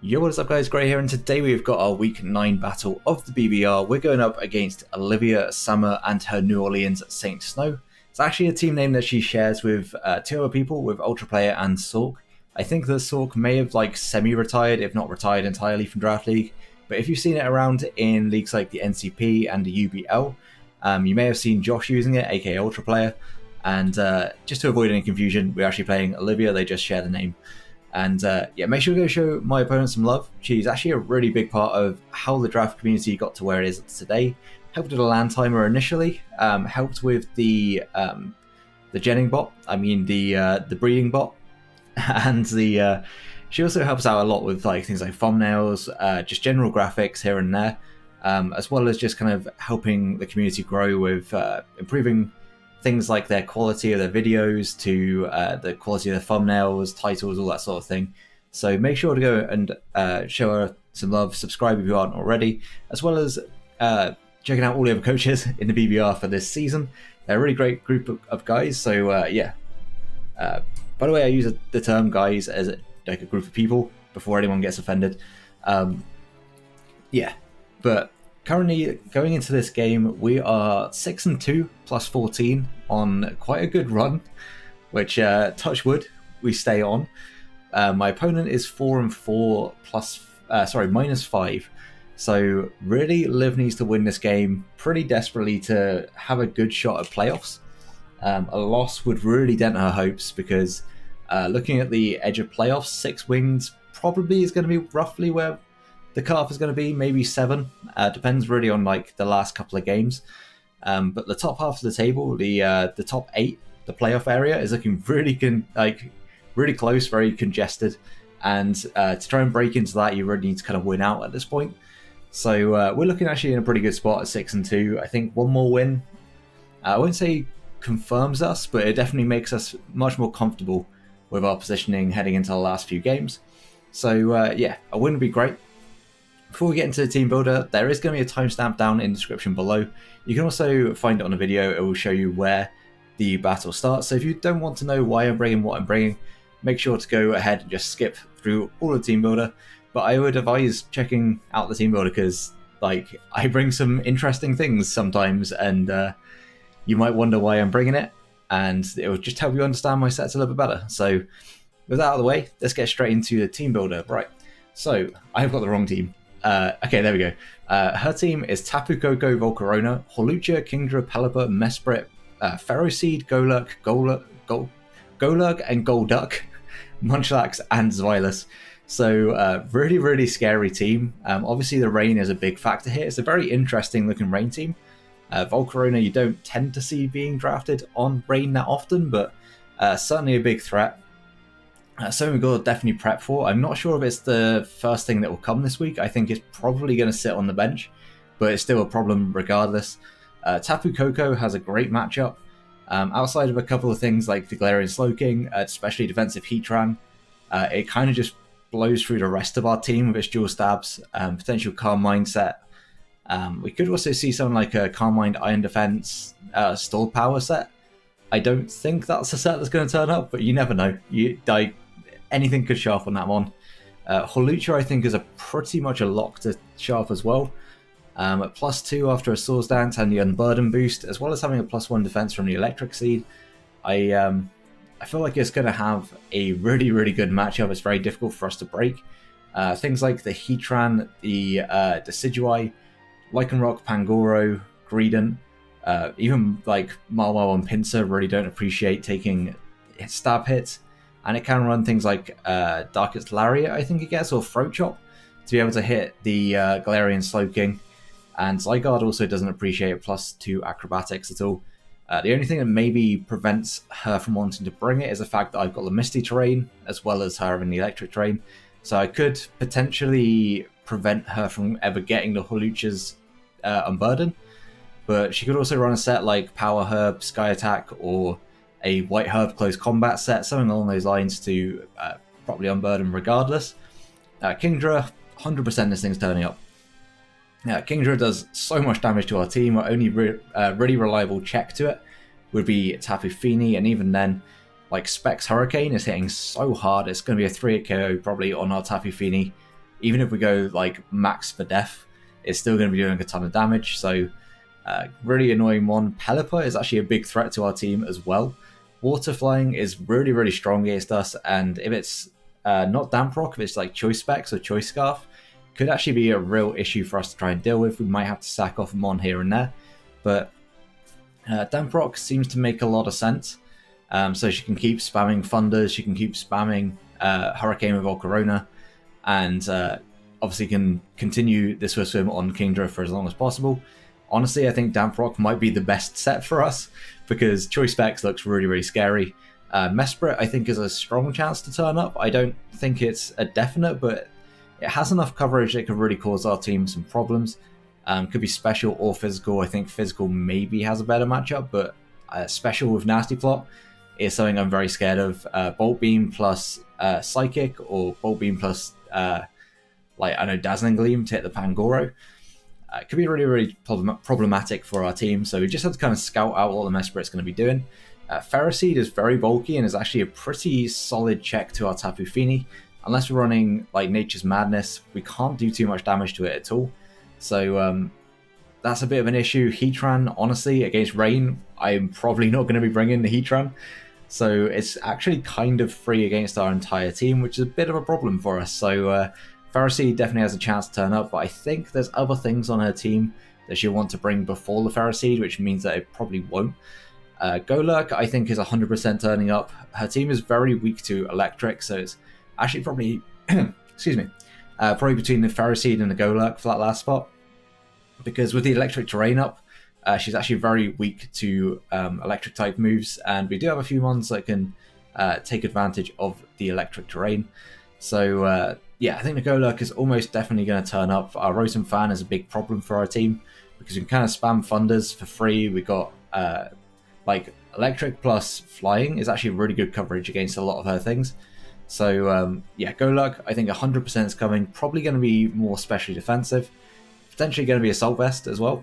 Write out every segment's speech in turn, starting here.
Yo, what is up guys, Gray here, and today we've got our week 9 battle of the BBR. We're going up against OliviaSama and her New Orleans Saint Snow. It's actually a team name that she shares with two other people, with Ultra Player and Sork. I think that Sork may have semi-retired, if not retired entirely from Draft League, but if you've seen it around in leagues like the NCP and the UBL, you may have seen Josh using it, aka Ultra Player, and just to avoid any confusion, we're actually playing Olivia, they just share the name. And yeah, make sure to go show my opponent some love. She's actually a really big part of how the draft community got to where it is today. Helped with the land timer initially, helped with the genning bot, the breeding bot, and she also helps out a lot with things like thumbnails, just general graphics here and there, as well as just kind of helping the community grow with improving things like their quality of their videos to the quality of their thumbnails, titles, all that sort of thing. So make sure to go and show her some love, subscribe if you aren't already, as well as checking out all the other coaches in the BBR for this season. They're a really great group of guys, so yeah. By the way, I use the term guys as like a group of people before anyone gets offended. Yeah, but currently, going into this game, we are 6-2 plus 14 on quite a good run, which, touch wood, we stay on. My opponent is 4-4 minus 5. So really, Liv needs to win this game pretty desperately to have a good shot at playoffs. A loss would really dent her hopes because looking at the edge of playoffs, 6 wins probably is going to be roughly where the cutoff is going to be, maybe 7. Depends really on the last couple of games. But the top half of the table, the top 8, the playoff area is looking really really close, very congested. And to try and break into that, you really need to kind of win out at this point. So we're looking actually in a pretty good spot at 6-2. I think one more win, I won't say confirms us, but it definitely makes us much more comfortable with our positioning heading into the last few games. So yeah, a win would be great. Before we get into the team builder, there is going to be a timestamp down in the description below. You can also find it on the video. It will show you where the battle starts. So if you don't want to know why I'm bringing what I'm bringing, make sure to go ahead and just skip through all the team builder. But I would advise checking out the team builder because I bring some interesting things sometimes, and you might wonder why I'm bringing it, and it will just help you understand my sets a little bit better. So with that out of the way, let's get straight into the team builder. Right, so I've got the wrong team. Okay, there we go. Her team is Tapu Koko, Volcarona, Holucha, Kingdra, Pelipper, Mesprit, Ferroseed, Golurk, and Golduck, Munchlax, and Xylus. So really, really scary team. Obviously, the rain is a big factor here. It's a very interesting looking rain team. Volcarona you don't tend to see being drafted on rain that often, but certainly a big threat. So we've got to definitely prep for. I'm not sure if it's the first thing that will come this week. I think it's probably going to sit on the bench, but it's still a problem regardless. Tapu Koko has a great matchup. Outside of a couple of things like the Galarian Slowking, especially defensive Heatran, it kind of just blows through the rest of our team with its dual stabs, potential Calm Mindset. We could also see something like a Calm Mind Iron Defense Stalled Power set. I don't think that's a set that's going to turn up, but you never know. Anything could show up on that one. Holucha, I think, is pretty much a lock to show up as well. At +2 after a Swords Dance and the Unburden boost, as well as having a +1 defense from the Electric Seed. I feel like it's going to have a really, really good matchup. It's very difficult for us to break. Things like the Heatran, the Decidueye, Lycanroc, Pangoro, Greedent, even Marwell and Pinsir really don't appreciate taking stab hits. And it can run things like Darkest Lariat, I think it gets, or Throat Chop, to be able to hit the Galarian Slowking. And Zygarde also doesn't appreciate +2 acrobatics at all. The only thing that maybe prevents her from wanting to bring it is the fact that I've got the Misty terrain, as well as her having the Electric terrain. So I could potentially prevent her from ever getting the Holucha's Unburden. But she could also run a set like Power Herb, Sky Attack, or a White Herb Close Combat set, something along those lines to properly unburden regardless. Kingdra, 100% this thing's turning up. Kingdra does so much damage to our team. Our only really reliable check to it would be Tapu Fini, and even then, Specs Hurricane is hitting so hard, it's going to be a 3-hit KO probably on our Tapu Fini. even if we go like max for death, it's still going to be doing a ton of damage. So really annoying one. Pelipper is actually a big threat to our team as well. Water flying is really, really strong against us, and if it's not Damp Rock, if it's like Choice Specs or Choice Scarf, could actually be a real issue for us to try and deal with. We might have to sack off Mon here and there, but Damp Rock seems to make a lot of sense. So she can keep spamming Thunders, she can keep spamming Hurricane with Volcarona, and obviously can continue this swim on Kingdra for as long as possible. Honestly, I think Damp Rock might be the best set for us because Choice Specs looks really, really scary. Mesprit, I think, is a strong chance to turn up. I don't think it's a definite, but it has enough coverage that could really cause our team some problems. Could be special or physical. I think physical maybe has a better matchup, but special with Nasty Plot is something I'm very scared of. Bolt Beam plus Psychic, or Bolt Beam plus Dazzling Gleam to hit the Pangoro. It could be really, really problematic for our team, so we just have to kind of scout out what the Mesprit's going to be doing. Ferroseed is very bulky and is actually a pretty solid check to our Tapu Fini. Unless we're running like Nature's Madness, we can't do too much damage to it at all. So that's a bit of an issue. Heatran, honestly, against Rain, I'm probably not going to be bringing the Heatran. So it's actually kind of free against our entire team, which is a bit of a problem for us. So Ferroseed definitely has a chance to turn up, but I think there's other things on her team that she'll want to bring before the Ferroseed, which means that it probably won't. Golurk, I think, is 100% turning up. Her team is very weak to Electric, so it's actually probably, excuse me, probably between the Ferroseed and the Golurk for that last spot. Because with the Electric terrain up, she's actually very weak to Electric type moves, and we do have a few ones that can take advantage of the Electric terrain. So yeah, I think the Golurk is almost definitely going to turn up. Our Rotom Fan is a big problem for our team because we can kind of spam Thunders for free. We got like Electric plus Flying is actually really good coverage against a lot of her things. So yeah, Golurk, I think 100% is coming. Probably going to be more specially defensive. Potentially going to be Assault Vest as well,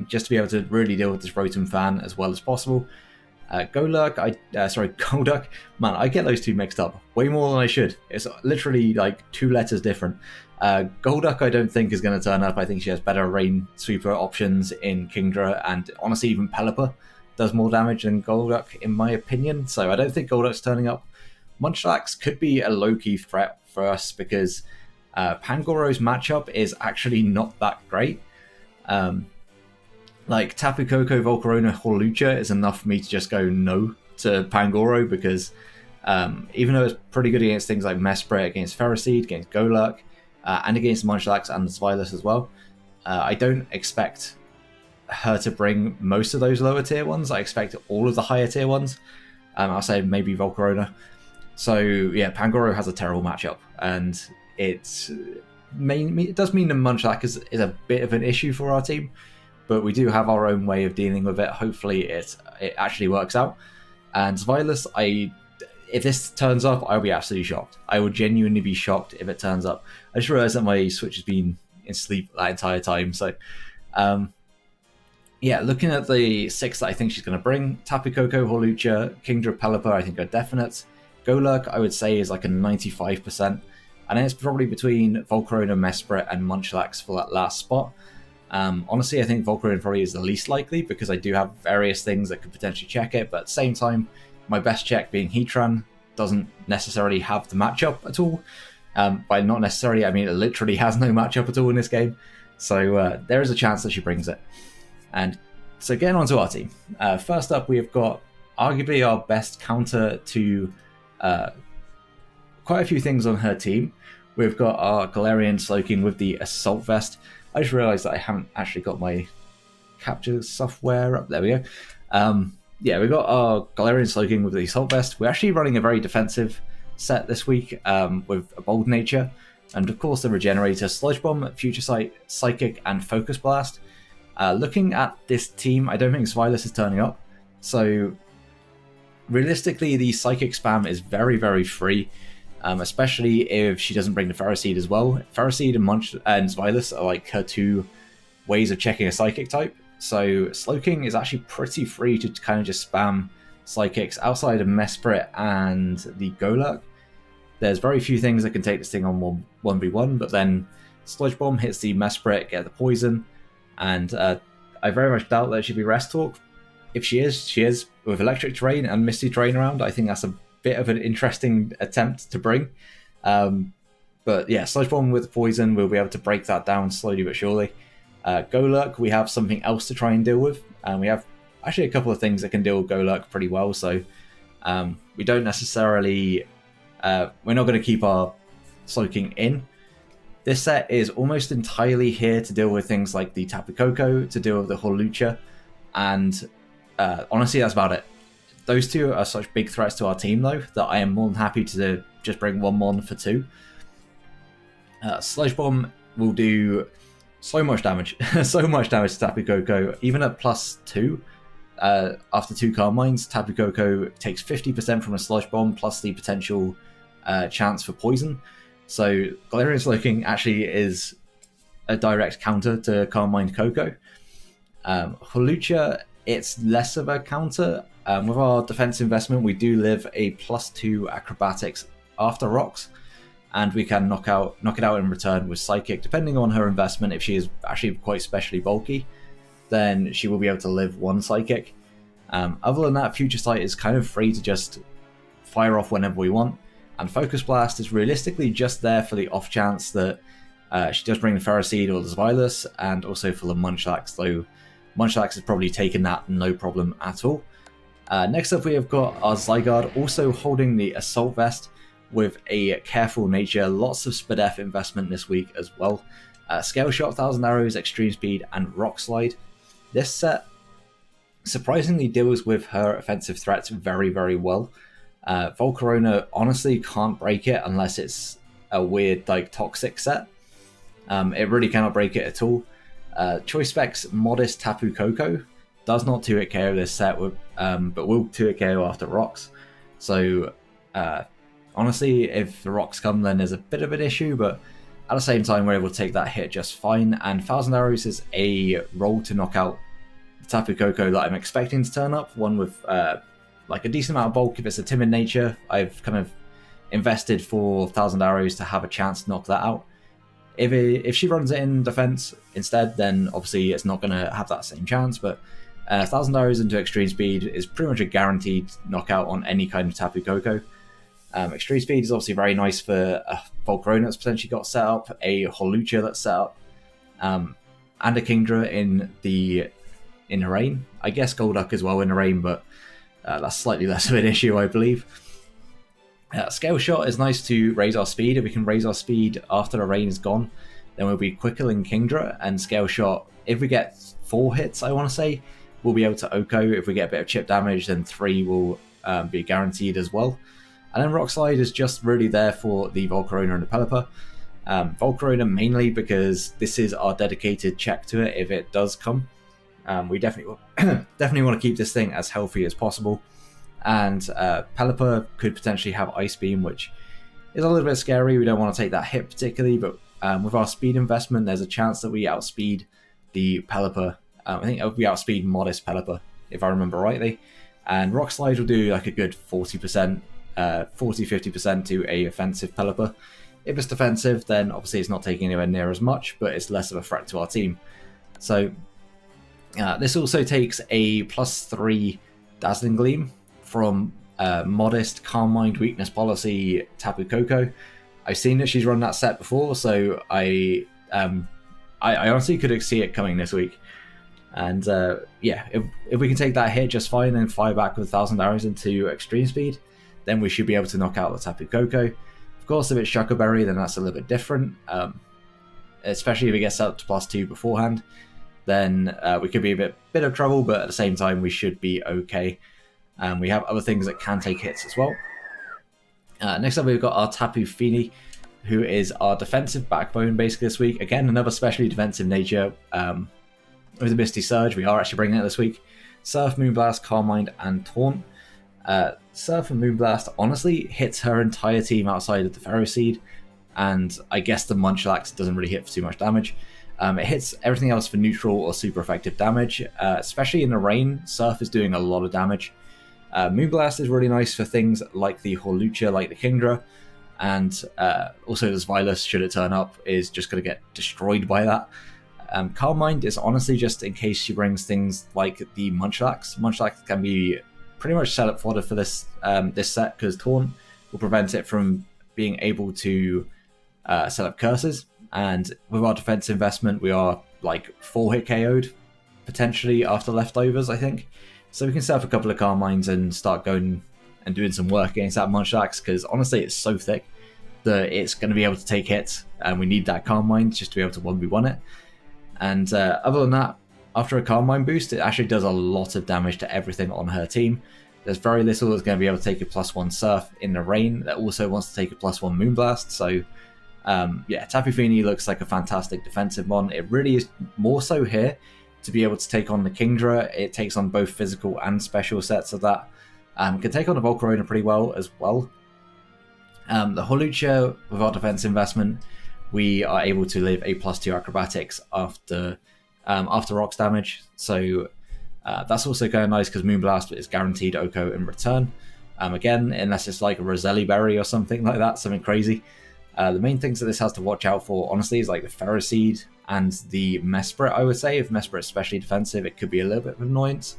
just to be able to really deal with this Rotom Fan as well as possible. Golurk, Golduck, man, I get those two mixed up way more than I should. It's literally like 2 letters different. Golduck I don't think is going to turn up. I think she has better Rain Sweeper options in Kingdra, and honestly even Pelipper does more damage than Golduck in my opinion, so I don't think Golduck's turning up. Munchlax could be a low-key threat for us because Pangoro's matchup is actually not that great. Like Tapu Koko, Volcarona, Hawlucha is enough for me to just go no to Pangoro because even though it's pretty good against things like Mesprit, against Ferroseed, against Golurk, and against Munchlax and Zweilous as well, I don't expect her to bring most of those lower tier ones. I expect all of the higher tier ones. I'll say maybe Volcarona. So yeah, Pangoro has a terrible matchup, and it does mean the Munchlax is a bit of an issue for our team, but we do have our own way of dealing with it. Hopefully it actually works out. And Zweilous, if this turns up, I'll be absolutely shocked. I will genuinely be shocked if it turns up. I just realized that my Switch has been in sleep that entire time. So yeah, looking at the 6 that I think she's going to bring, Tapu Koko, Hawlucha, Kingdra, Pelipper, I think are definite. Golurk, I would say, is like a 95%. And then it's probably between Volcarona, Mesprit, and Munchlax for that last spot. Honestly, I think Volcarona probably is the least likely because I do have various things that could potentially check it, but at the same time, my best check being Heatran doesn't necessarily have the matchup at all. By not necessarily, I mean it literally has no matchup at all in this game. So there is a chance that she brings it. And so getting on to our team. First up, we have got arguably our best counter to quite a few things on her team. We've got our Galarian Slowking with the Assault Vest. I just realised that I haven't actually got my capture software up. There we go. Yeah, we've got our Galarian Slowking with the Assault Vest. We're actually running a very defensive set this week with a Bold Nature. And of course the Regenerator, Sludge Bomb, Future Sight, Psychic, and Focus Blast. Looking at this team, I don't think Zweilous is turning up. So realistically, the Psychic spam is very, very free. Especially if she doesn't bring the Ferroseed as well. Ferroseed and Zweilous are like her 2 ways of checking a Psychic type. So Slowking is actually pretty free to kind of just spam Psychics outside of Mesprit and the Golurk. There's very few things that can take this thing on 1v1, but then Sludge Bomb hits the Mesprit, get the poison, and I very much doubt that she'd be Rest Talk. If she is, she is. With Electric Terrain and Misty Terrain around, I think that's a bit of an interesting attempt to bring. But yeah, Sludge Bomb with poison, we'll be able to break that down slowly but surely. Golurk, we have something else to try and deal with. We have actually a couple of things that can deal with Golurk pretty well, so we don't necessarily... we're not going to keep our Slowking in. This set is almost entirely here to deal with things like the Tapu Koko, to deal with the Hawlucha, and honestly, that's about it. Those two are such big threats to our team, though, that I am more than happy to just bring one Mon for 2. Sludge Bomb will do so much damage. So much damage to Tapu Koko. Even at +2, after 2 Carmines, Tapu Koko takes 50% from a Sludge Bomb, plus the potential chance for poison. So Galarian Slowking actually is a direct counter to Carmine Koko. Hawlucha, it's less of a counter. With our defense investment, we do live a +2 acrobatics after rocks, and we can knock it out in return with Psychic. Depending on her investment, if she is actually quite specially bulky, then she will be able to live 1 Psychic. Other than that, Future Sight is kind of free to just fire off whenever we want, and Focus Blast is realistically just there for the off chance that she does bring the Ferroseed or the Zweilous, and also for the Munchlax, though Munchlax has probably taken that no problem at all. Next up, we have got our Zygarde, also holding the Assault Vest with a Careful Nature, lots of Spadef investment this week as well. Scale Shot, 1000 Arrows, Extreme Speed, and Rock Slide. This set surprisingly deals with her offensive threats very, very well. Volcarona honestly can't break it unless it's a weird, like, toxic set. It really cannot break it at all. Choice Spec's Modest Tapu Koko does not 2-hit KO this set, but will 2-hit KO after rocks. So, honestly, if the rocks come, then there's a bit of an issue, but at the same time, we're able to take that hit just fine. And 1000 Arrows is a roll to knock out the Tapu Koko that I'm expecting to turn up, one with like a decent amount of bulk. If it's a timid nature, I've kind of invested for 1000 Arrows to have a chance to knock that out. If she runs it in defense instead, then obviously it's not going to have that same chance, but 1000 Arrows into Extreme Speed is pretty much a guaranteed knockout on any kind of Tapu Koko. Extreme Speed is obviously very nice for a Volcarona that's potentially got set up, a Hawlucha that's set up, and a Kingdra in the rain. I guess Golduck as well in the rain, but that's slightly less of an issue, I believe. Scale Shot is nice to raise our speed. If we can raise our speed after the rain is gone, then we'll be quicker than Kingdra, and Scale Shot, if we get 4 hits, I want to say, we'll be able to Oko. If we get a bit of chip damage, then 3 will be guaranteed as well. And then Rock Slide is just really there for the Volcarona and the Pelipper. Volcarona mainly because this is our dedicated check to it if it does come. We definitely want to keep this thing as healthy as possible. And Pelipper could potentially have Ice Beam, which is a little bit scary. We don't want to take that hit particularly, but with our speed investment, there's a chance that we outspeed the Pelipper. I think we outspeed Modest Pelipper, if I remember rightly. And Rock Slide will do like a good 40%, 40-50% to a offensive Pelipper. If it's defensive, then obviously it's not taking anywhere near as much, but it's less of a threat to our team. So this also takes a +3 Dazzling Gleam from Modest Calm-Mind Weakness Policy Tapu Koko. I've seen that she's run that set before, so I honestly could see it coming this week. And yeah, if we can take that hit just fine and fire back with 1000 Arrows into Extreme Speed, then we should be able to knock out the Tapu Koko. Of course, if it's Shuckleberry, then that's a little bit different. Especially if it gets up to +2 beforehand, then we could be a bit of trouble, but at the same time, we should be okay. We have other things that can take hits as well. Next up, we've got our Tapu Fini, who is our defensive backbone basically this week. Again, another specially defensive nature. With the Misty Surge, we are actually bringing it this week. Surf, Moonblast, Calm-Mind, and Taunt. Surf and Moonblast honestly hits her entire team outside of the Ferroseed, and I guess the Munchlax doesn't really hit for too much damage. It hits everything else for neutral or super effective damage, especially in the rain. Surf is doing a lot of damage. Moonblast is really nice for things like the Hawlucha, like the Kingdra, and also the Zylus, should it turn up, is just going to get destroyed by that. Carmine is honestly just in case she brings things like the Munchlax. Munchlax can be pretty much set up fodder for this this set, because Taunt will prevent it from being able to set up curses, and with our defense investment we are like 4-hit KO'd potentially after leftovers, I think. So we can set up a couple of Carmines and start going and doing some work against that Munchlax, because honestly it's so thick that it's going to be able to take hits, and we need that Carmine just to be able to 1v1 it. And other than that, after a Carmine boost, it actually does a lot of damage to everything on her team. There's very little that's going to be able to take a +1 Surf in the rain that also wants to take a +1 Moonblast. So yeah, Tapu Fini looks like a fantastic defensive mon. It really is more so here to be able to take on the Kingdra. It takes on both physical and special sets of that. Can take on the Volcarona pretty well as well. The Hawlucha, with our defense investment, we are able to live a +2 acrobatics after rocks damage. So that's also kind of nice, because Moonblast is guaranteed Oko in return. Again, unless it's like a Roselli Berry or something like that, something crazy. The main things that this has to watch out for, honestly, is like the Ferroseed and the Mesprit, I would say. If Mesprit is especially defensive, it could be a little bit of an annoyance.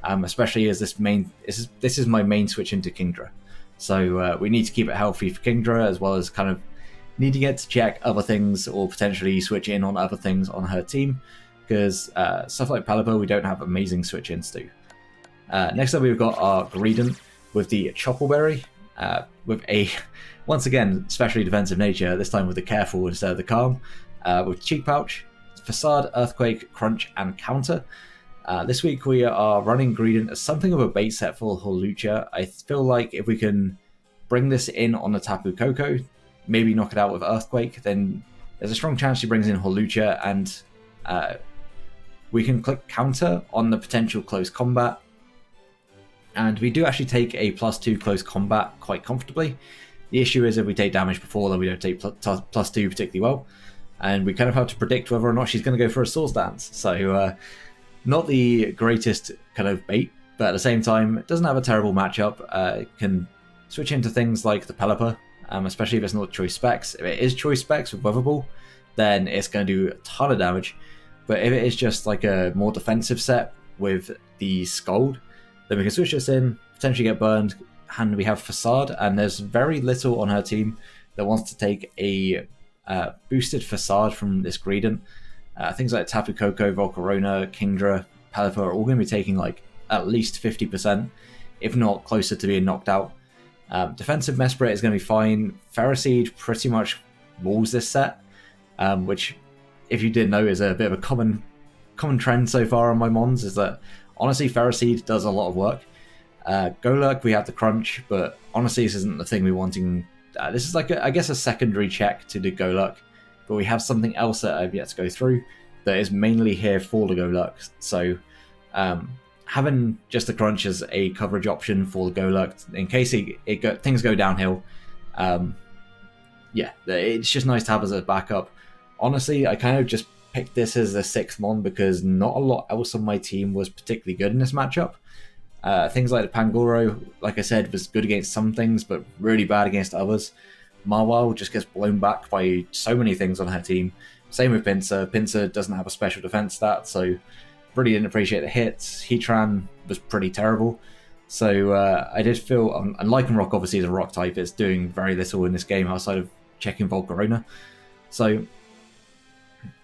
Especially as this is my main switch into Kingdra. So we need to keep it healthy for Kingdra, as well as kind of need to get to check other things or potentially switch in on other things on her team, because stuff like Pelipper we don't have amazing switch-ins to. Next up we've got our Greedent with the Choppleberry, with a, once again, especially defensive nature, this time with the Careful instead of the Calm, with Cheek Pouch, Facade, Earthquake, Crunch, and Counter. This week we are running Greedent as something of a bait set for Hawlucha. I feel like if we can bring this in on the Tapu Koko, maybe knock it out with Earthquake, then there's a strong chance she brings in Hawlucha, and we can click Counter on the potential close combat. And we do actually take a +2 close combat quite comfortably. The issue is if we take damage before, then we don't take +2 particularly well. And we kind of have to predict whether or not she's going to go for a Swords Dance. So not the greatest kind of bait, but at the same time, it doesn't have a terrible matchup. It can switch into things like the Pelipper, especially if it's not choice specs. If it is choice specs with Weather Ball, then it's going to do a ton of damage. But if it is just like a more defensive set with the Scald, then we can switch this in, potentially get burned, and we have Facade, and there's very little on her team that wants to take a boosted Facade from this Greedent. Things like Tapu Koko, Volcarona, Kingdra, Pelipper are all going to be taking like at least 50%, if not closer to being knocked out. Defensive Mesprit is going to be fine. Ferroseed pretty much walls this set, which, if you didn't know, is a bit of a common trend so far on my mons, is that honestly Ferroseed does a lot of work. Golurk, we have the Crunch, but honestly this isn't the thing we're wanting. This is like, I guess, a secondary check to the Golurk, but we have something else that I've yet to go through that is mainly here for the Golurk. So having just the Crunch as a coverage option for the Golurk, in case things go downhill, yeah, it's just nice to have as a backup. Honestly, I kind of just picked this as a 6th mon because not a lot else on my team was particularly good in this matchup. Things like the Pangoro, like I said, was good against some things, but really bad against others. Marwal just gets blown back by so many things on her team. Same with Pinsir. Pinsir doesn't have a special defense stat, so really didn't appreciate the hits. Heatran was pretty terrible. So I did feel, and Lycanroc obviously is a rock type, it's doing very little in this game outside of checking Volcarona. So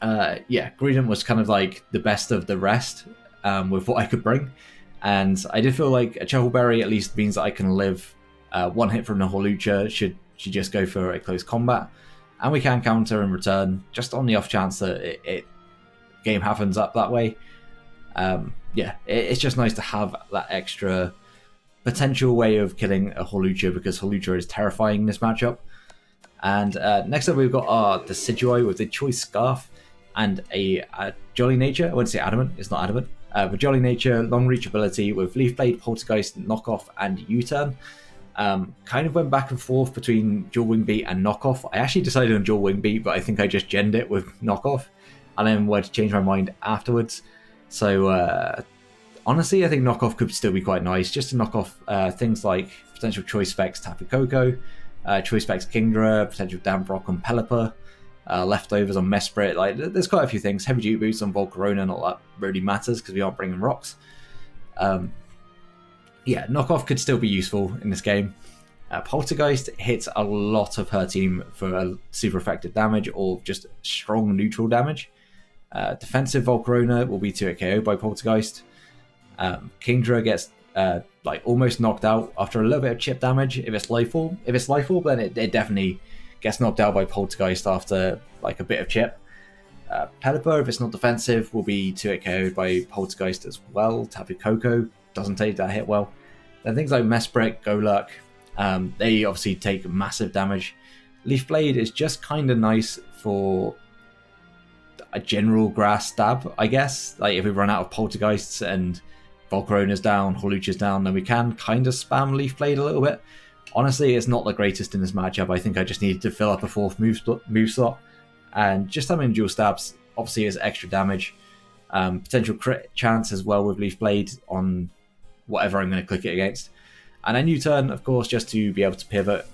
yeah, Greedent was kind of like the best of the rest with what I could bring. And I did feel like a Choppleberry at least means that I can live one hit from the Hawlucha should she just go for a close combat. And we can counter in return, just on the off chance that game happens up that way. Yeah, it's just nice to have that extra potential way of killing a Hawlucha, because Hawlucha is terrifying in this matchup. And next up we've got our Decidueye with the Choice Scarf and a Jolly Nature. I wouldn't say Adamant, it's not Adamant. But Jolly Nature, long reach ability with Leaf Blade, Poltergeist, Knockoff, and U-Turn. Kind of went back and forth between Dual Wing Beat and Knockoff. I actually decided on Dual Wing Beat, but I think I just genned it with Knockoff, and then wanted to change my mind afterwards. So honestly, I think Knockoff could still be quite nice, just to knock off things like potential choice specs, Tapu Koko, Choice Specs Kingdra, potential Damprock on Pelipper, leftovers on Mesprit. Like, there's quite a few things. Heavy duty boots on Volcarona, not that really matters because we aren't bringing rocks. Yeah, knockoff could still be useful in this game. Poltergeist hits a lot of her team for super effective damage or just strong neutral damage. Defensive Volcarona will be 2-hit KO by Poltergeist. Kingdra gets like almost knocked out after a little bit of chip damage if it's life orb. If it's life orb, then it definitely gets knocked out by Poltergeist after like a bit of chip. Pelipper, if it's not defensive, will be 2-hit KO'd by Poltergeist as well. Tapu Koko doesn't take that hit well. Then things like Mesprit, Golurk, they obviously take massive damage. Leaf Blade is just kind of nice for a general grass stab, I guess. Like if we run out of Poltergeists and Volcarona's down, Hawlucha's down, then we can kind of spam Leaf Blade a little bit. Honestly, it's not the greatest in this matchup. I think I just needed to fill up a fourth move slot. And just having dual stabs obviously is extra damage. Potential crit chance as well with Leaf Blade on whatever I'm going to click it against. And then U-turn, of course, just to be able to pivot.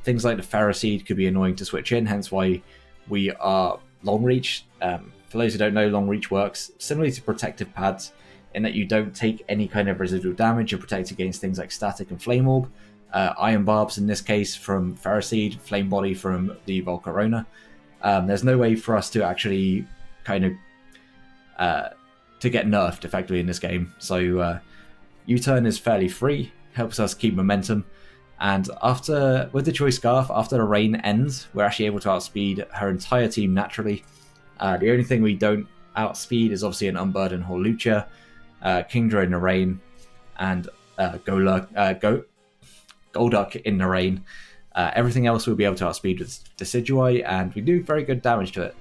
Things like the Ferroseed could be annoying to switch in, hence why we are long reach. For those who don't know, long reach works similarly to protective pads in that you don't take any kind of residual damage. You're protected against things like static and flame orb. Iron barbs in this case from Ferroseed, flame body from the Volcarona. There's no way for us to actually kind of to get nerfed effectively in this game. So U-turn is fairly free, helps us keep momentum. And after, with the Choice Scarf, after the rain ends, we're actually able to outspeed her entire team naturally. The only thing we don't outspeed is obviously an Unburdened Hawlucha, Kingdra in the rain, and Golduck in the rain. Everything else we'll be able to outspeed with Decidueye, and we do very good damage to it.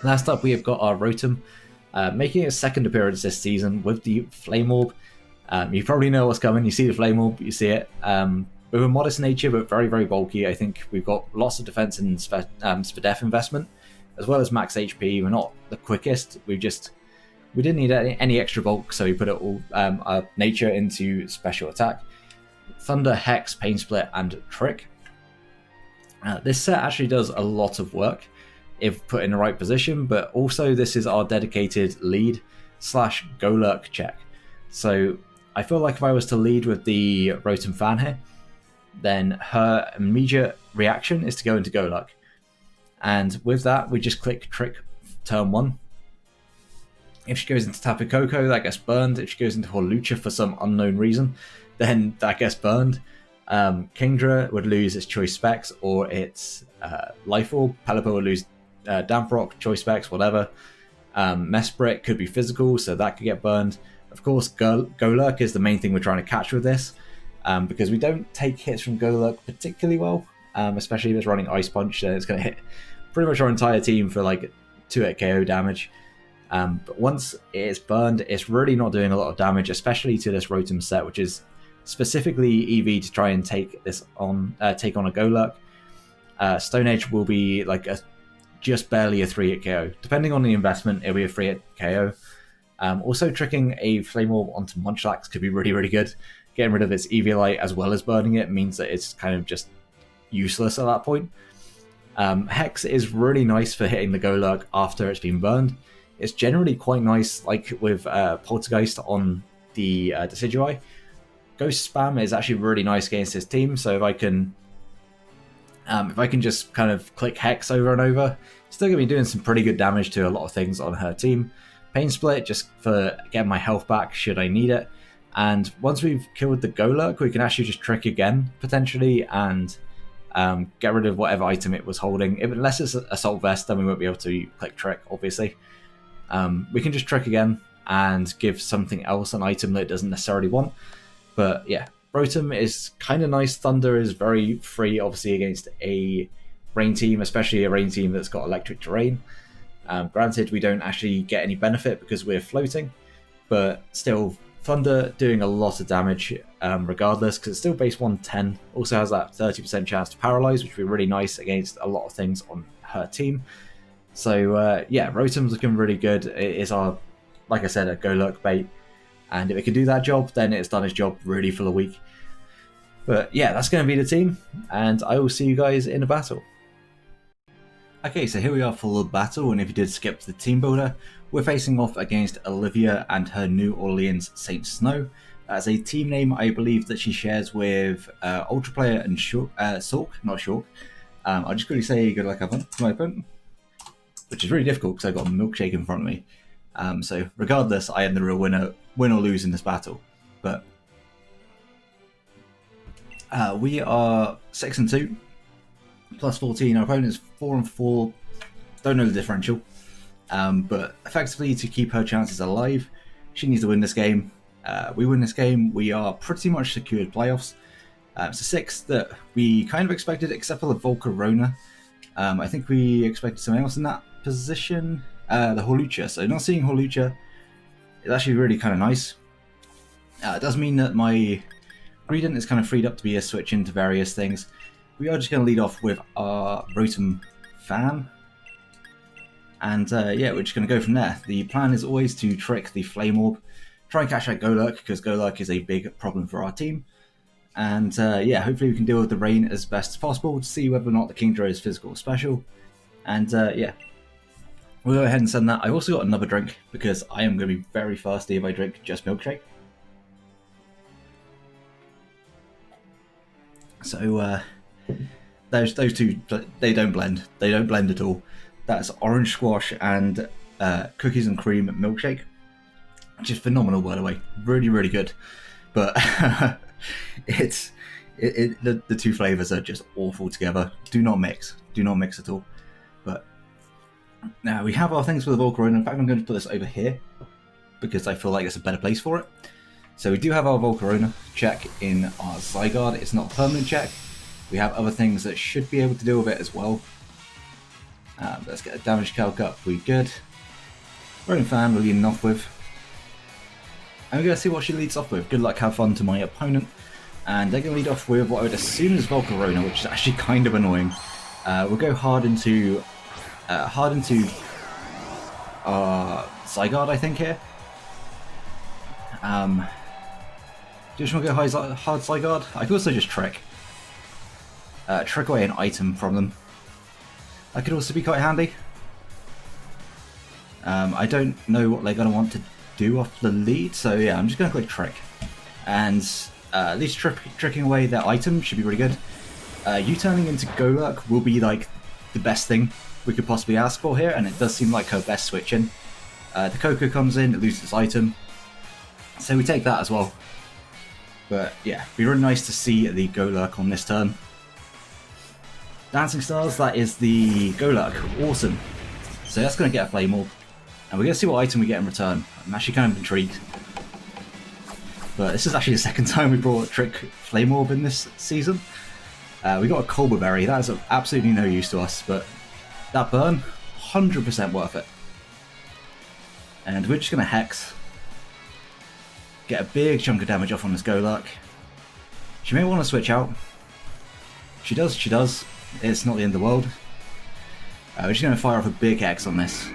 Last up, we have got our Rotom, making its second appearance this season with the Flame Orb. You probably know what's coming. You see the Flame Orb, you see it. With a modest nature, but very, very bulky. I think we've got lots of defense and Spadef investment, as well as max HP. We're not the quickest. We didn't need any extra bulk, so we put it all our nature into special attack. Thunder, Hex, Pain Split, and Trick. This set actually does a lot of work if put in the right position, but also this is our dedicated lead / Golurk check. So I feel like if I was to lead with the Rotom fan here, then her immediate reaction is to go into Golurk. And with that, we just click Trick turn 1. If she goes into Tapu Koko, that gets burned. If she goes into Hawlucha for some unknown reason, then that gets burned. Kingdra would lose its Choice Specs or its Life Orb. Pelipper would lose Damprock, Choice Specs, whatever. Mesprit could be physical, so that could get burned. Of course, Golurk is the main thing we're trying to catch with this, because we don't take hits from Golurk particularly well, especially if it's running Ice Punch, then it's going to hit pretty much our entire team for like 2-hit KO damage. But once it is burned, it's really not doing a lot of damage, especially to this Rotom set, which is specifically EV to try and take on a Golurk. Stone Edge will be like just barely a 3-hit KO. Depending on the investment, it'll be a 3-hit KO. Also, tricking a Flame Orb onto Munchlax could be really, really good. Getting rid of its Eviolite as well as burning it means that it's kind of just useless at that point. Hex is really nice for hitting the Golurk after it's been burned. It's generally quite nice, like with Poltergeist on the Decidueye. Ghost Spam is actually really nice against this team, so if I can just kind of click Hex over and over, it's still going to be doing some pretty good damage to a lot of things on her team. Pain Split, just for getting my health back should I need it. And once we've killed the Golurk, we can actually just trick again, potentially, and get rid of whatever item it was holding. Unless it's Assault Vest, then we won't be able to click Trick, obviously. We can just trick again and give something else an item that it doesn't necessarily want. But yeah, Rotom is kind of nice. Thunder is very free, obviously, against a rain team, especially a rain team that's got electric terrain. Granted, we don't actually get any benefit because we're floating, but still, Thunder doing a lot of damage regardless, because it's still base 110. Also has that 30% chance to paralyze, which would be really nice against a lot of things on her team. So yeah, Rotom's looking really good. It is our, like I said, a Golurk bait. And if it can do that job, then it's done its job really for the week. But yeah, that's going to be the team, and I will see you guys in a battle. Okay, so here we are for the battle, and if you did skip to the team builder, we're facing off against Olivia and her New Orleans Saint Snow. As a team name, I believe that she shares with Ultra Player and Sork, not Shork. I'll just quickly say good luck to my opponent, which is really difficult because I've got a milkshake in front of me. So regardless, I am the real winner, win or lose in this battle. But we are 6-2, plus 14. Our opponent is 4-4. Don't know the differential. But effectively, to keep her chances alive, she needs to win this game. We win this game, we are pretty much secured playoffs. It's a 6 that we kind of expected, except for the Volcarona. I think we expected something else in that position. The Hawlucha. So not seeing Hawlucha is actually really kind of nice. It does mean that my Greedent is kind of freed up to be a switch into various things. We are just going to lead off with our Rotom Fan. And yeah, we're just going to go from there. The plan is always to trick the Flame Orb, try and catch that Golurk, because Golurk is a big problem for our team. And yeah, hopefully we can deal with the rain as best as possible to see whether or not the Kingdra is physical or special. And yeah, we'll go ahead and send that. I've also got another drink, because I am going to be very thirsty if I drink just milkshake. So those two, they don't blend. They don't blend at all. That's orange squash and cookies and cream milkshake. Just phenomenal, by the way. Really, really good. But the two flavors are just awful together. Do not mix. Do not mix at all. But now we have our things for the Volcarona. In fact, I'm going to put this over here because I feel like it's a better place for it. So we do have our Volcarona check in our Zygarde. It's not a permanent check. We have other things that should be able to deal with it as well. Let's get a damage calc up. We good. Rotom Fan we're leading off with. And we're going to see what she leads off with. Good luck, have fun to my opponent. And they're going to lead off with what I would assume is Volcarona, which is actually kind of annoying. We'll go hard into our Zygarde, I think, here. Do you just want to go hard Zygarde? I could also just trick. Trick away an item from them. That could also be quite handy. I don't know what they're going to want to do off the lead, so yeah, I'm just going to click trick. And at least tricking away their item should be really good. You turning into Golurk will be like the best thing we could possibly ask for here, and it does seem like her best switch in. The Coco comes in, it loses its item, so we take that as well. But yeah, it'd be really nice to see the Golurk on this turn. Dancing Stars, that is the Golurk. Awesome. So that's going to get a Flame Orb. And we're going to see what item we get in return. I'm actually kind of intrigued. But this is actually the second time we brought a Trick Flame Orb in this season. We got a Colbur Berry. That is of absolutely no use to us, but that burn, 100% worth it. And we're just going to Hex. Get a big chunk of damage off on this Golurk. She may want to switch out. She does. It's not the end of the world. We're just going to fire off a big Hex on this.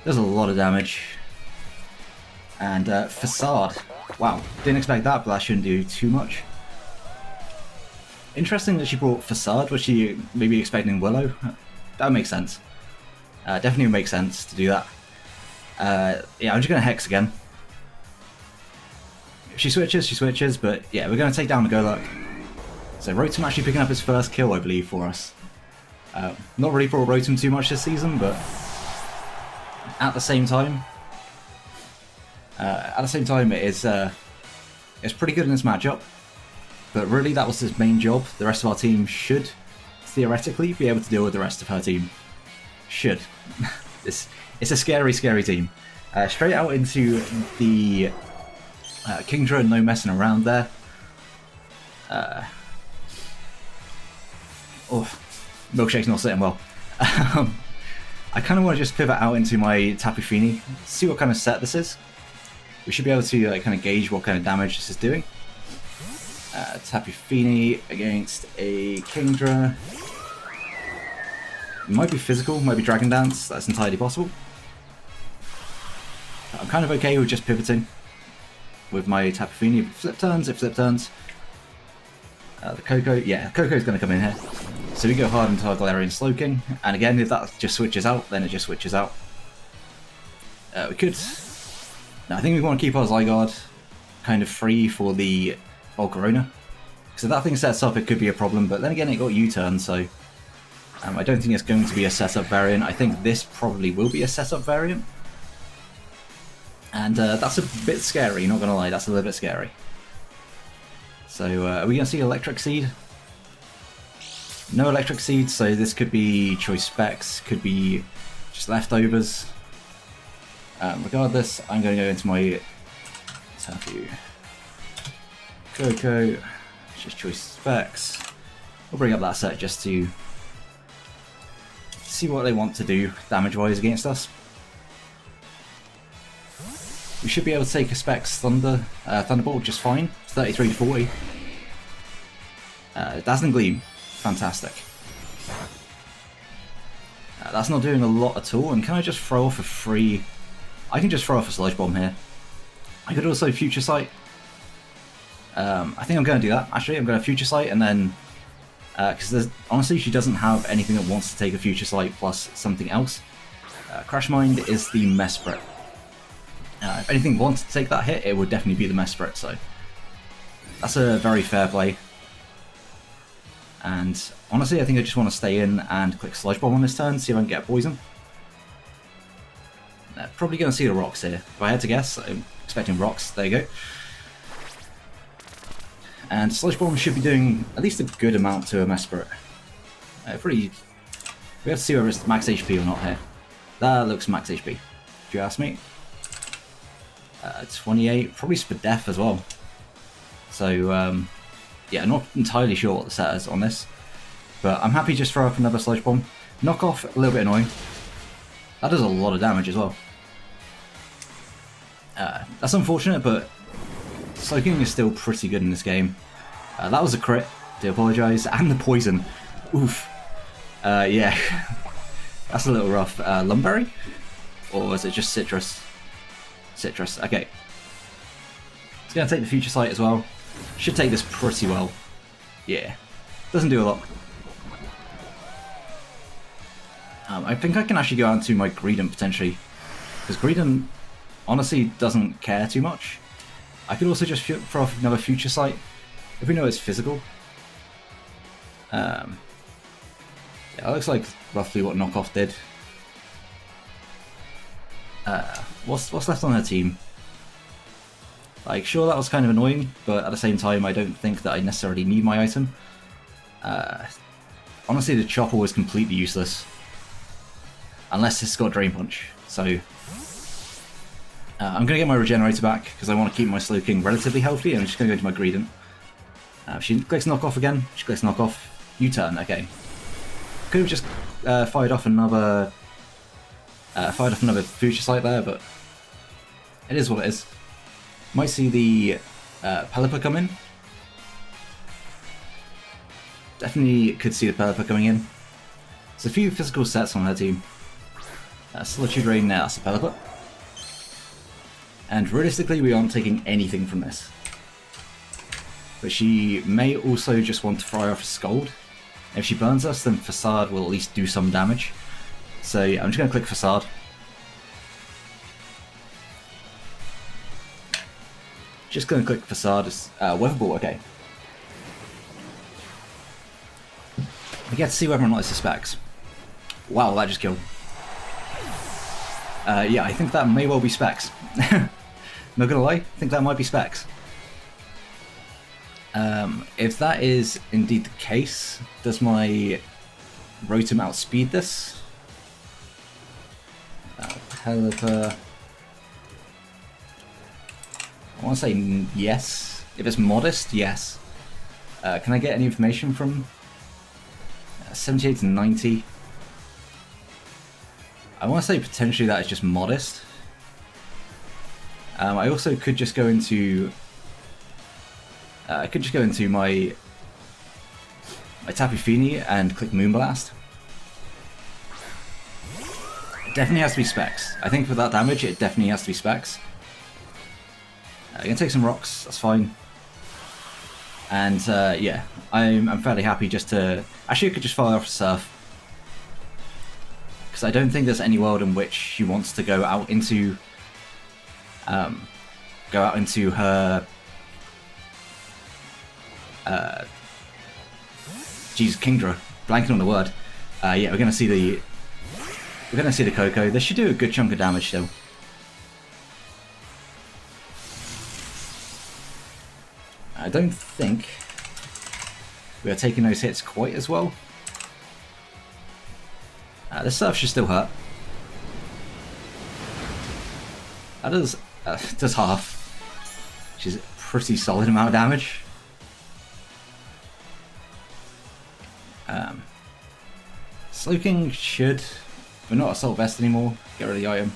Does a lot of damage. And Facade. Wow, didn't expect that, but that shouldn't do too much. Interesting that she brought Facade. Was she maybe expecting Willow? That makes sense. Definitely makes sense to do that. Yeah, I'm just going to Hex again. If she switches, but yeah, we're going to take down the Golurk. So Rotom actually picking up his first kill, I believe, for us. Not really brought Rotom too much this season, but at the same time, it is it's pretty good in this matchup. But really, that was his main job. The rest of our team should theoretically be able to deal with the rest of her team. Should. It's a scary, scary team. Straight out into the Kingdra, no messing around there. Oh, Milkshake's not sitting well. I kind of want to just pivot out into my Tapu Fini, see what kind of set this is. We should be able to like kind of gauge what kind of damage this is doing. Tapu Fini against a Kingdra. It might be physical, might be Dragon Dance, that's entirely possible. I'm kind of okay with just pivoting. with my Tapu Fini. Flip turns, it flip turns. The Coco, yeah, Coco's going to come in here. So we go hard into our Galarian Slowking, and again, if that just switches out, then it just switches out. We could... No, I think we want to keep our Zygarde kind of free for the Volcarona. Because if that thing sets up, it could be a problem, but then again, it got U-turn, so... I don't think it's going to be a setup variant. I think this probably will be a setup variant. And that's a bit scary, not going to lie, that's a little bit scary. So, are we going to see Electric Seed? No Electric Seed, so this could be Choice Specs, could be just leftovers. Regardless, I'm going to go into my Tapu Coco, just Choice Specs. We'll bring up that set just to see what they want to do damage-wise against us. We should be able to take a Specs Thunderbolt just fine. 33 to 40. Dazzling Gleam, fantastic. That's not doing a lot at all, and can I just throw off a free... I can just throw off a Sludge Bomb here. I could also Future Sight. I think I'm going to do that, actually. I'm going to Future Sight, and then... because honestly, she doesn't have anything that wants to take a Future Sight plus something else. Crash Mind is the Mesprit. If anything wants to take that hit, it would definitely be the Mesprit, so... That's a very fair play. And honestly, I think I just want to stay in and click Sludge Bomb on this turn, see if I can get a poison. Probably going to see the rocks here. If I had to guess, I'm expecting rocks. There you go. And Sludge Bomb should be doing at least a good amount to a Mesprit. We have to see whether it's max HP or not here. That looks max HP, if you ask me. 28, probably Spadef as well. So, yeah, not entirely sure what the set is on this. But I'm happy to just throw up another Sludge Bomb. Knock off, a little bit annoying. That does a lot of damage as well. That's unfortunate, but Slowking is still pretty good in this game. That was a crit, do apologise, and the poison. Oof. Yeah, that's a little rough. Lumberry? Or is it just Citrus? Citrus, okay. It's going to take the Future Sight as well. Should take this pretty well. Yeah, doesn't do a lot. I think I can actually go out to my Greedent potentially, because Greedent honestly doesn't care too much. I could also just throw off another Future Sight, if we know it's physical. Yeah, it looks like roughly what Knockoff did. What's left on her team? Like, sure, that was kind of annoying, but at the same time, I don't think that I necessarily need my item. Honestly, the Chopper was completely useless. Unless it's got Drain Punch. So, I'm going to get my Regenerator back, because I want to keep my Slowking relatively healthy, and I'm just going to go to my Greedent. If she clicks Knockoff again, she clicks Knockoff. U-turn, okay. Could have just fired off another Future Sight there, but it is what it is. Might see the Pelipper come in. Definitely could see the Pelipper coming in. There's a few physical sets on her team. Solitude Rain, now that's a Pelipper. And realistically, we aren't taking anything from this. But she may also just want to fire off a Scald. If she burns us, then Facade will at least do some damage. So yeah, I'm just going to click Facade. Just going to click Facade. Weather Ball, okay. We get to see whether or not it's a Specs. Wow, that just killed. Yeah, I think that may well be Specs. Not gonna lie, I think that might be Specs. If that is indeed the case, does my Rotom outspeed this? Pelipper. I want to say yes. If it's modest, yes. Can I get any information from 78 to 90? I want to say potentially that is just modest. I also could just go into. I could just go into my Tapu Fini and click Moonblast. It definitely has to be Specs. I think for that damage, it definitely has to be Specs. I'm gonna take some rocks, that's fine. And yeah, I'm fairly happy just to... Actually, I could just fire off Surf. Because I don't think there's any world in which she wants to go out into... her... Kingdra. Blanking on the word. Yeah, we're gonna see the... We're gonna see the Coco. This should do a good chunk of damage still. I don't think we are taking those hits quite as well. The Surf should still hurt. That does half, which is a pretty solid amount of damage. Slowking should... We're not Assault Vest anymore. Get rid of the item.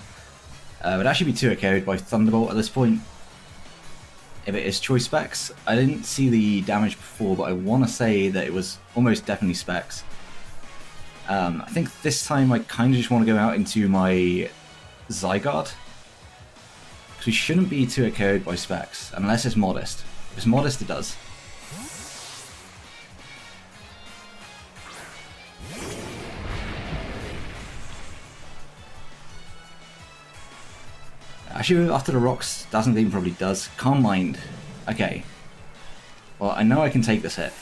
Would actually be 2-KO'd by Thunderbolt at this point. If it is choice specs. I didn't see the damage before, but I want to say that it was almost definitely specs. I think this time I kind of just want to go out into my Zygarde. Because we shouldn't be 2-KO'd by specs, unless it's modest. If it's modest, it does. Actually, after the rocks, Dazzling Gleam probably does. Calm Mind. Okay. Well, I know I can take this hit.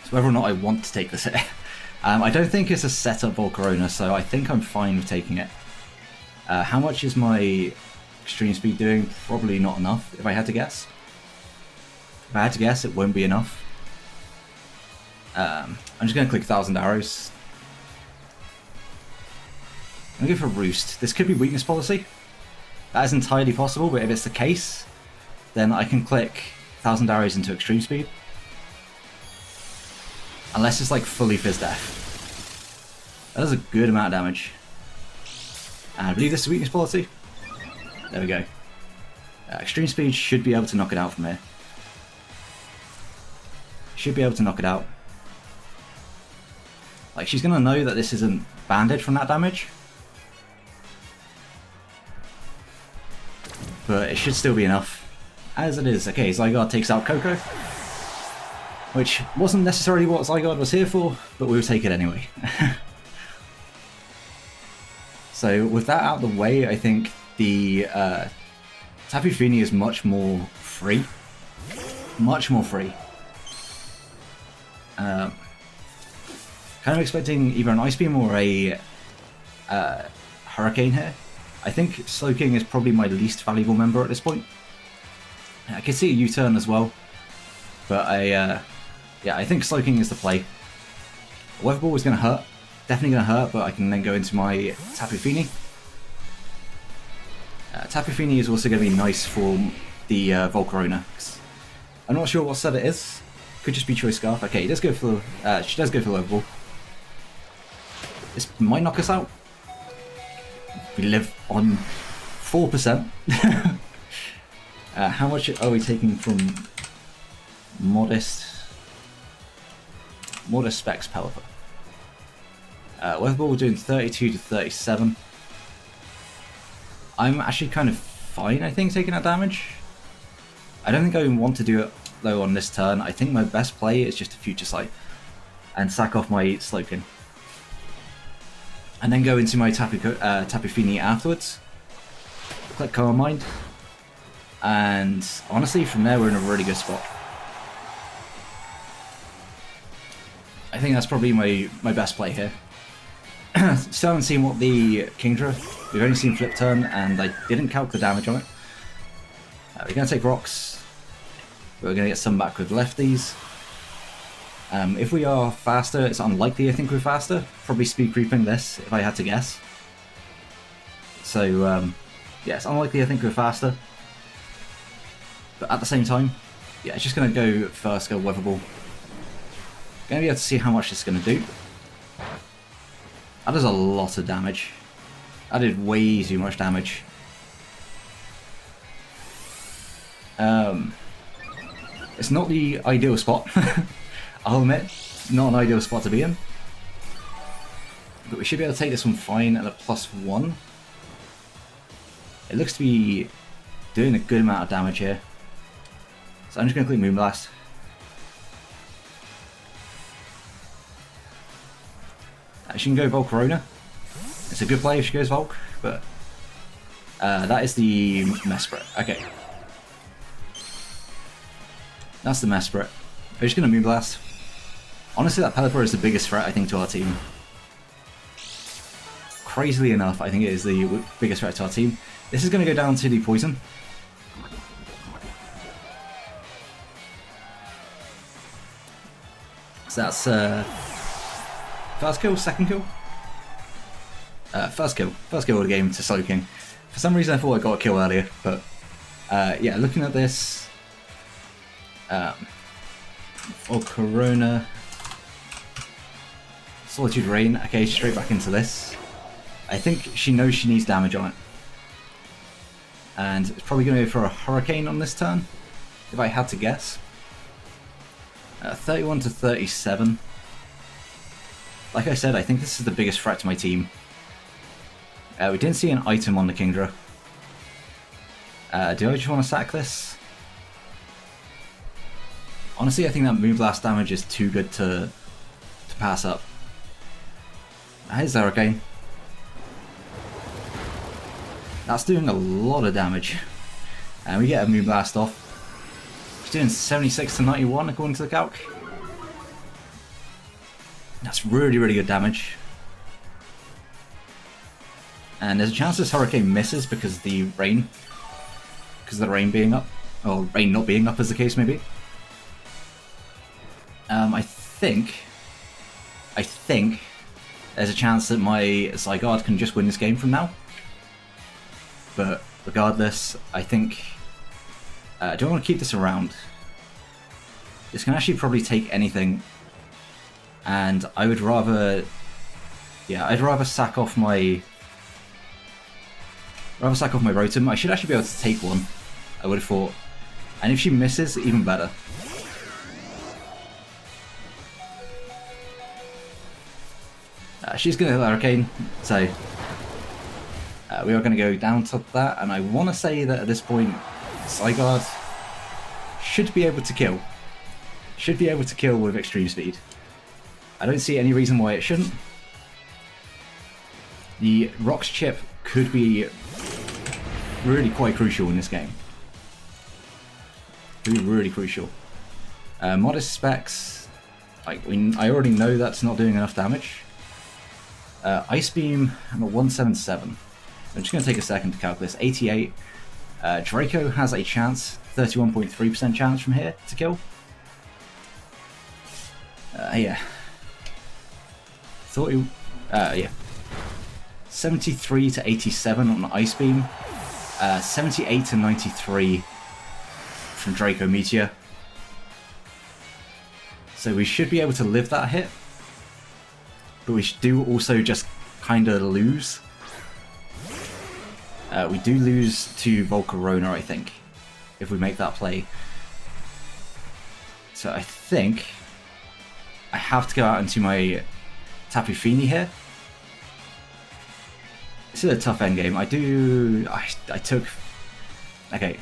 So whether or not I want to take this hit. I don't think it's a setup Volcarona, so I think I'm fine with taking it. How much is my extreme speed doing? Probably not enough, if I had to guess. If I had to guess, it won't be enough. I'm just going to click 1,000 Arrows. I'm going to go for Roost. This could be weakness policy. That is entirely possible, but if it's the case, then I can click 1,000 Arrows into extreme speed. Unless it's like fully Fizz Death. That is a good amount of damage. And I believe this is weakness policy. There we go. Extreme speed should be able to knock it out from here. Should be able to knock it out. Like, she's going to know that this isn't banded from that damage. But it should still be enough. As it is. Okay, Zygarde takes out Coco. Which wasn't necessarily what Zygarde was here for, but we'll take it anyway. So with that out of the way, I think the Tapu Fini is much more free. Much more free. Kind of expecting either an Ice Beam or a Hurricane here. I think Slowking is probably my least valuable member at this point. I can see a U-turn as well, but yeah, I think Slowking is the play. Weather Ball is going to hurt, definitely going to hurt, but I can then go into my Tapu Fini. Tapu Fini is also going to be nice for the Volcarona. I'm not sure what set it is. Could just be Choice Scarf. Okay, she does go for Weather Ball. This might knock us out. We live on 4%. How much are we taking from modest specs Pelipper? Weather Ball, we're doing 32 to 37. I'm actually kind of fine, I think, taking that damage. I don't think I even want to do it, though, on this turn. I think my best play is just to Future Sight and sack off my Slowking. And then go into my Tapu Fini afterwards. Click Calm Mind. And honestly, from there, we're in a really good spot. I think that's probably my best play here. Still haven't seen what the Kingdra. We've only seen Flip Turn, and I didn't calc the damage on it. We're going to take rocks. We're going to get some back with lefties. If we are faster, it's unlikely I think we're faster. Probably speed creeping this, if I had to guess. So, yeah, it's unlikely I think we're faster. But at the same time, yeah, it's just going to go first, go Weather Ball. Going to be able to see how much it's going to do. That is a lot of damage. That did way too much damage. It's not the ideal spot. I'll admit, not an ideal spot to be in. But we should be able to take this one fine at a +1. It looks to be doing a good amount of damage here. So I'm just going to click Moonblast. She can go Volcarona. It's a good play if she goes Volk, but that is the Mesprit. Okay. That's the Mesprit. We're just going to Moonblast. Honestly, that Pelipper is the biggest threat, I think, to our team. Crazily enough, I think it is the biggest threat to our team. This is going to go down to the Poison. So that's first kill, second kill? First kill. First kill of the game to Slowking. For some reason I thought I got a kill earlier, but yeah, looking at this... Corona... Solitude Rain, okay, straight back into this. I think she knows she needs damage on it. And it's probably going to go for a Hurricane on this turn, if I had to guess. 31 to 37. Like I said, I think this is the biggest threat to my team. We didn't see an item on the Kingdra. Do I just want to sack this? Honestly, I think that Moonblast damage is too good to pass up. Here's the Hurricane. That's doing a lot of damage. And we get a Moonblast off. It's doing 76 to 91 according to the calc. That's really, really good damage. And there's a chance this Hurricane misses because of the rain. Because of the rain being up. Or rain not being up as the case may be. I think there's a chance that my Zygarde can just win this game from now. But regardless, I think... do I want to keep this around? This can actually probably take anything. And I would rather... Yeah, I'd rather sack off my... Rotom. I should actually be able to take one, I would have thought. And if she misses, even better. She's going to hit Hurricane, so we are going to go down to that, and I want to say that at this point, Zygarde should be able to kill. Should be able to kill with extreme speed. I don't see any reason why it shouldn't. The Rocks chip could be really quite crucial in this game. Could be really crucial. Modest specs, I already know that's not doing enough damage. Ice Beam, I'm at 177. I'm just going to take a second to calculate this. 88. Draco has a chance, 31.3% chance from here to kill. Yeah. Thought he... yeah. 73 to 87 on Ice Beam. 78 to 93 from Draco Meteor. So we should be able to live that hit. But we do also just kind of lose. We do lose to Volcarona, I think, if we make that play. So I think I have to go out into my Tapu Fini here. This is a tough endgame. I took... Okay.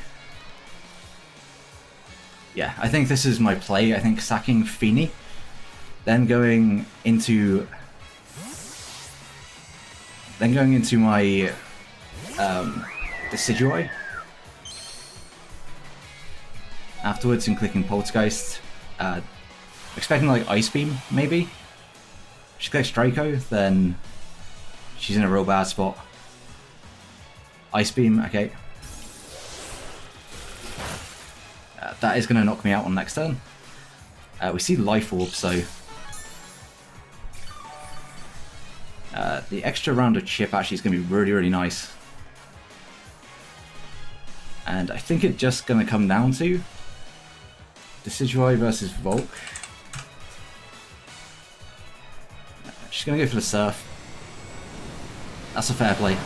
Yeah, I think this is my play. I think sacking Fini, then going into my Decidueye afterwards and clicking Poltergeist, expecting like Ice Beam maybe. If she clicks Draco, then she's in a real bad spot. Ice Beam, okay. That is going to knock me out on next turn. We see Life Orb, so the extra round of chip actually is going to be really, really nice. And I think it's just going to come down to Decidueye versus Volk. She's going to go for the Surf. That's a fair play.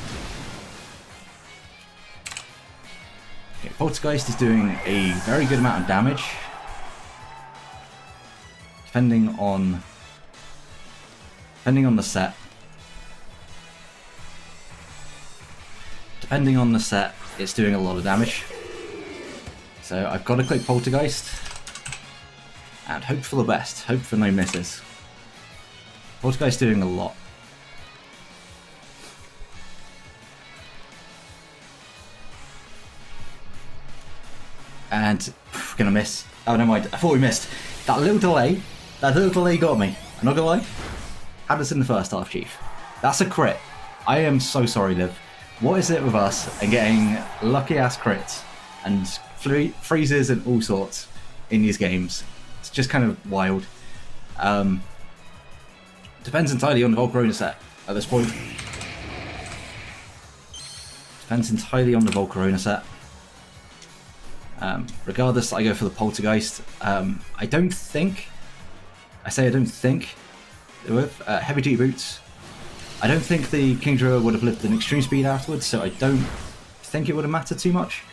Okay, Poltergeist is doing a very good amount of damage. Depending on the set. depending on the set, it's doing a lot of damage. So I've got to click Poltergeist and hope for the best, hope for no misses. Poltergeist doing a lot. And gonna miss. Oh, never mind. I thought we missed. That little delay got me. I'm not gonna lie. Had this in the first half, Chief. That's a crit. I am so sorry, Liv. What is it with us and getting lucky ass crits and freezes and all sorts in these games? It's just kind of wild. Depends entirely on the Volcarona set at this point. Depends entirely on the Volcarona set. Regardless, I go for the Poltergeist. I don't think with heavy duty boots, I don't think the Kingdra would have lived an extreme speed afterwards, so I don't think it would have mattered too much.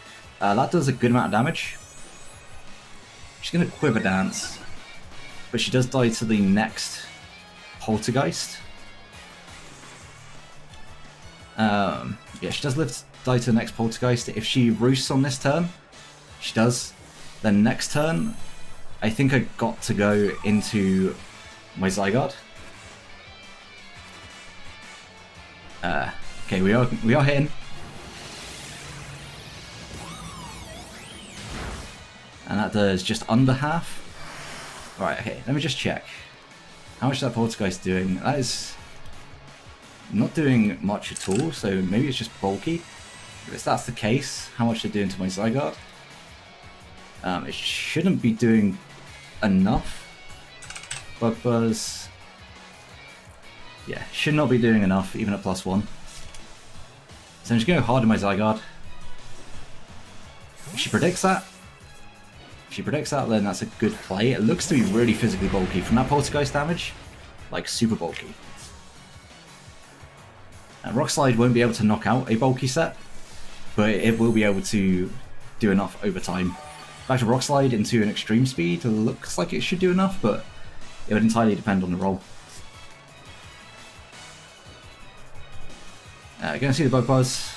That does a good amount of damage. She's going to Quiver Dance, but she does die to the next Poltergeist. Yeah, she does die to the next Poltergeist. If she roosts on this turn, she does, then next turn, I think I got to go into my Zygarde. Okay, we are hitting. And that does just under half. Right, okay, let me just check. How much is that Poltergeist doing? That is not doing much at all, so maybe it's just bulky. If that's the case, how much they're doing to my Zygarde? It shouldn't be doing enough. Bug Buzz. Yeah, should not be doing enough, even at +1. So I'm just going hard in my Zygarde. If she predicts that, then that's a good play. It looks to be really physically bulky. From that Poltergeist damage, like super bulky. Rock Slide won't be able to knock out a bulky set, but it will be able to do enough over time. Back to Rock Slide into an extreme speed, looks like it should do enough, but it would entirely depend on the roll. Going to see the Bug Buzz.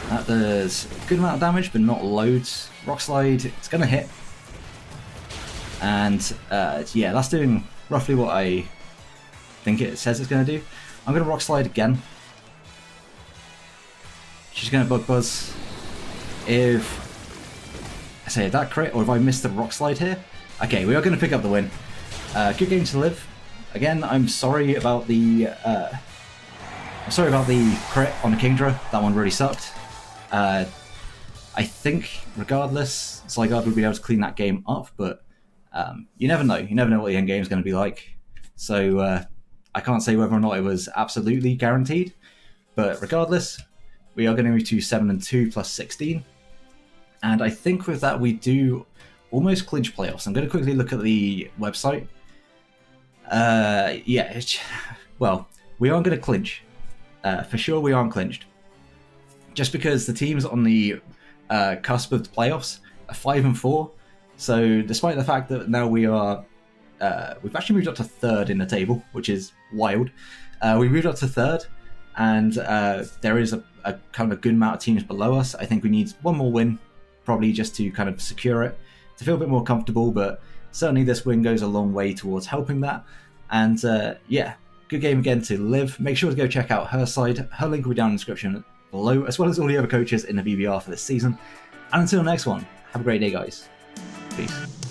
That does a good amount of damage, but not loads. Rock Slide, it's going to hit. And yeah, that's doing roughly what I think it says it's going to do. I'm going to Rock Slide again. She's going to Bug Buzz. If I say that crit, or if I missed the Rock Slide here, okay, we are going to pick up the win. Good game to live. Again, I'm sorry about the crit on the Kingdra. That one really sucked. I think, regardless, Zygarde would be able to clean that game up, but you never know. You never know what the end game is going to be like. So I can't say whether or not it was absolutely guaranteed, but regardless, we are going to move to 7-2 plus 16. And I think with that, we do almost clinch playoffs. I'm going to quickly look at the website. Yeah, well, we aren't going to clinch. For sure, we aren't clinched. Just because the teams on the cusp of the playoffs are 5-4. So despite the fact that now we are, we've actually moved up to 3rd in the table, which is wild. We moved up to 3rd, and there is a kind of a good amount of teams below us. I think we need one more win, probably just to kind of secure it, to feel a bit more comfortable, but certainly this win goes a long way towards helping that. And yeah, good game again to Liv. Make sure to go check out her side. Her link will be down in the description below, as well as all the other coaches in the BBR for this season. And until the next one, have a great day, guys. Peace.